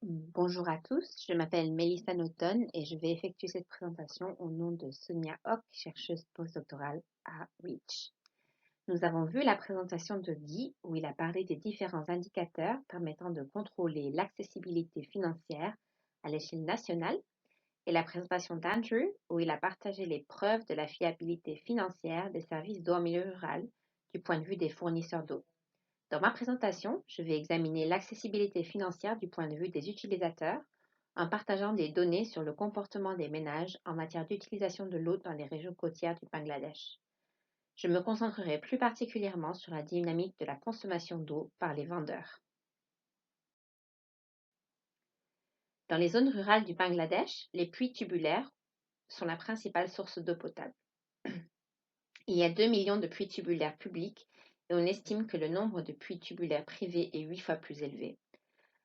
Bonjour à tous, je m'appelle Melissa Naughton et je vais effectuer cette présentation au nom de Sonia Hock, chercheuse postdoctorale à Reach. Nous avons vu la présentation de Guy où il a parlé des différents indicateurs permettant de contrôler l'accessibilité financière à l'échelle nationale et la présentation d'Andrew où il a partagé les preuves de la fiabilité financière des services d'eau en milieu rural du point de vue des fournisseurs d'eau. Dans ma présentation, je vais examiner l'accessibilité financière du point de vue des utilisateurs en partageant des données sur le comportement des ménages en matière d'utilisation de l'eau dans les régions côtières du Bangladesh. Je me concentrerai plus particulièrement sur la dynamique de la consommation d'eau par les vendeurs. Dans les zones rurales du Bangladesh, les puits tubulaires sont la principale source d'eau potable. Il y a 2 millions de puits tubulaires publics et on estime que le nombre de puits tubulaires privés est 8 fois plus élevé.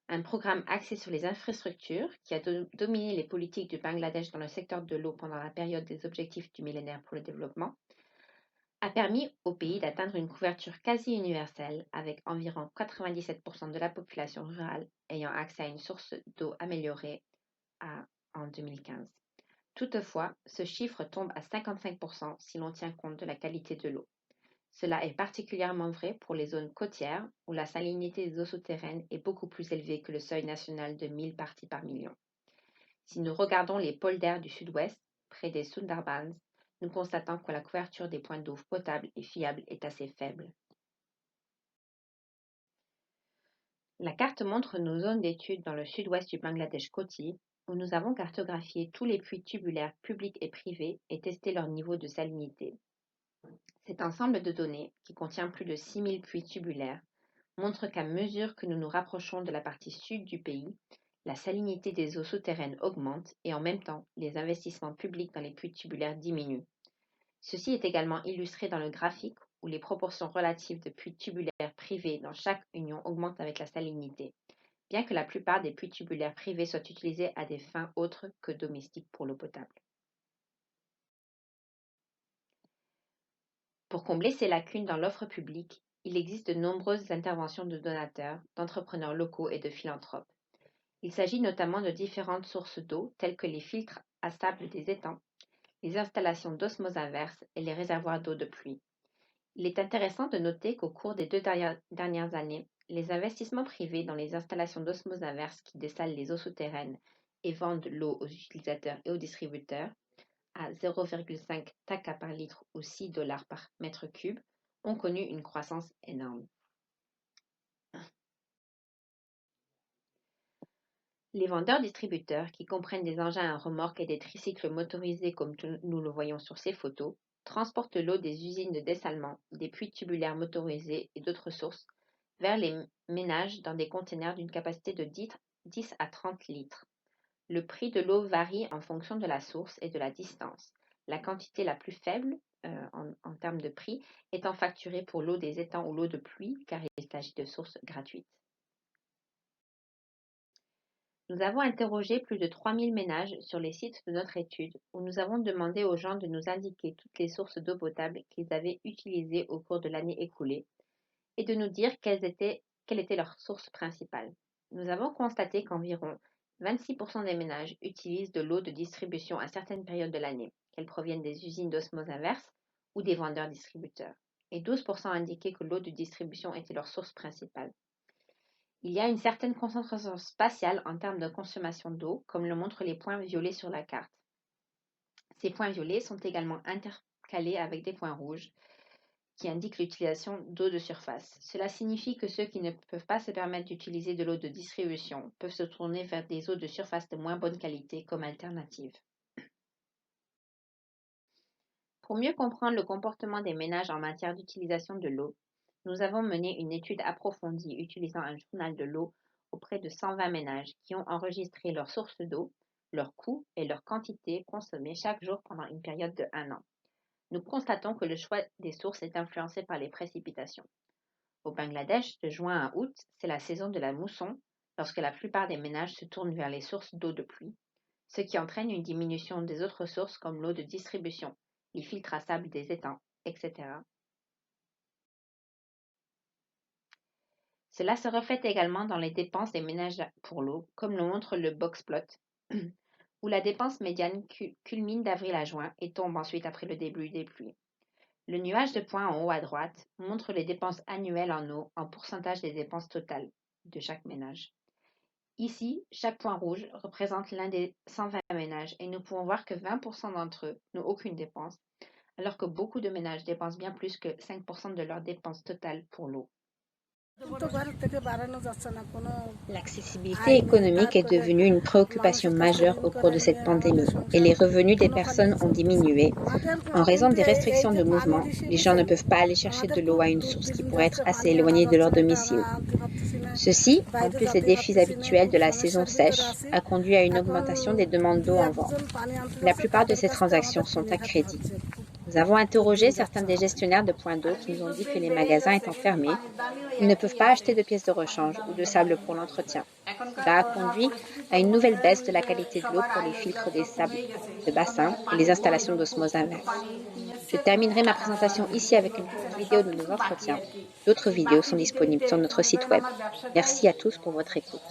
Un programme axé sur les infrastructures, qui a dominé les politiques du Bangladesh dans le secteur de l'eau pendant la période des objectifs du millénaire pour le développement, a permis au pays d'atteindre une couverture quasi universelle, avec environ 97% de la population rurale ayant accès à une source d'eau améliorée en 2015. Toutefois, ce chiffre tombe à 55% si l'on tient compte de la qualité de l'eau. Cela est particulièrement vrai pour les zones côtières où la salinité des eaux souterraines est beaucoup plus élevée que le seuil national de 1000 parties par million. Si nous regardons les polders du sud-ouest, près des Sundarbans, nous constatons que la couverture des points d'eau potable et fiable est assez faible. La carte montre nos zones d'études dans le sud-ouest du Bangladesh côtier, où nous avons cartographié tous les puits tubulaires publics et privés et testé leur niveau de salinité. Cet ensemble de données, qui contient plus de 6000 puits tubulaires, montre qu'à mesure que nous nous rapprochons de la partie sud du pays, la salinité des eaux souterraines augmente et en même temps, les investissements publics dans les puits tubulaires diminuent. Ceci est également illustré dans le graphique où les proportions relatives de puits tubulaires privés dans chaque union augmentent avec la salinité, bien que la plupart des puits tubulaires privés soient utilisés à des fins autres que domestiques pour l'eau potable. Pour combler ces lacunes dans l'offre publique, il existe de nombreuses interventions de donateurs, d'entrepreneurs locaux et de philanthropes. Il s'agit notamment de différentes sources d'eau telles que les filtres à sable des étangs, les installations d'osmose inverse et les réservoirs d'eau de pluie. Il est intéressant de noter qu'au cours des 2 dernières années, les investissements privés dans les installations d'osmose inverse qui dessalent les eaux souterraines et vendent l'eau aux utilisateurs et aux distributeurs à 0,5 taka par litre ou 6 dollars par mètre cube ont connu une croissance énorme. Les vendeurs-distributeurs, qui comprennent des engins à remorque et des tricycles motorisés comme nous le voyons sur ces photos, transportent l'eau des usines de dessalement, des puits tubulaires motorisés et d'autres sources vers les ménages dans des containers d'une capacité de 10 à 30 litres. Le prix de l'eau varie en fonction de la source et de la distance. La quantité la plus faible, en termes de prix, étant facturée pour l'eau des étangs ou l'eau de pluie, car il s'agit de sources gratuites. Nous avons interrogé plus de 3000 ménages sur les sites de notre étude, où nous avons demandé aux gens de nous indiquer toutes les sources d'eau potable qu'ils avaient utilisées au cours de l'année écoulée et de nous dire quelle était leur source principale. Nous avons constaté qu'environ 26% des ménages utilisent de l'eau de distribution à certaines périodes de l'année, qu'elle provienne des usines d'osmose inverse ou des vendeurs-distributeurs, et 12% indiquaient que l'eau de distribution était leur source principale. Il y a une certaine concentration spatiale en termes de consommation d'eau, comme le montrent les points violets sur la carte. Ces points violets sont également intercalés avec des points rouges qui indiquent l'utilisation d'eau de surface. Cela signifie que ceux qui ne peuvent pas se permettre d'utiliser de l'eau de distribution peuvent se tourner vers des eaux de surface de moins bonne qualité comme alternative. Pour mieux comprendre le comportement des ménages en matière d'utilisation de l'eau, nous avons mené une étude approfondie utilisant un journal de l'eau auprès de 120 ménages qui ont enregistré leurs sources d'eau, leurs coûts et leur quantité consommée chaque jour pendant une période de 1 an. Nous constatons que le choix des sources est influencé par les précipitations. Au Bangladesh, de juin à août, c'est la saison de la mousson, lorsque la plupart des ménages se tournent vers les sources d'eau de pluie, ce qui entraîne une diminution des autres sources comme l'eau de distribution, les filtres à sable des étangs, etc. Cela se reflète également dans les dépenses des ménages pour l'eau, comme le montre le box-plot, où la dépense médiane culmine d'avril à juin et tombe ensuite après le début des pluies. Le nuage de points en haut à droite montre les dépenses annuelles en eau en pourcentage des dépenses totales de chaque ménage. Ici, chaque point rouge représente l'un des 120 ménages et nous pouvons voir que 20% d'entre eux n'ont aucune dépense, alors que beaucoup de ménages dépensent bien plus que 5% de leurs dépenses totales pour l'eau. L'accessibilité économique est devenue une préoccupation majeure au cours de cette pandémie et les revenus des personnes ont diminué. En raison des restrictions de mouvement, les gens ne peuvent pas aller chercher de l'eau à une source qui pourrait être assez éloignée de leur domicile. Ceci, en plus des défis habituels de la saison sèche, a conduit à une augmentation des demandes d'eau en vente. La plupart de ces transactions sont à crédit. Nous avons interrogé certains des gestionnaires de points d'eau qui nous ont dit que les magasins étant fermés, ils ne peuvent pas acheter de pièces de rechange ou de sable pour l'entretien. Cela a conduit à une nouvelle baisse de la qualité de l'eau pour les filtres des sables de bassin et les installations d'osmose inverse. Je terminerai ma présentation ici avec une courte vidéo de nos entretiens. D'autres vidéos sont disponibles sur notre site web. Merci à tous pour votre écoute.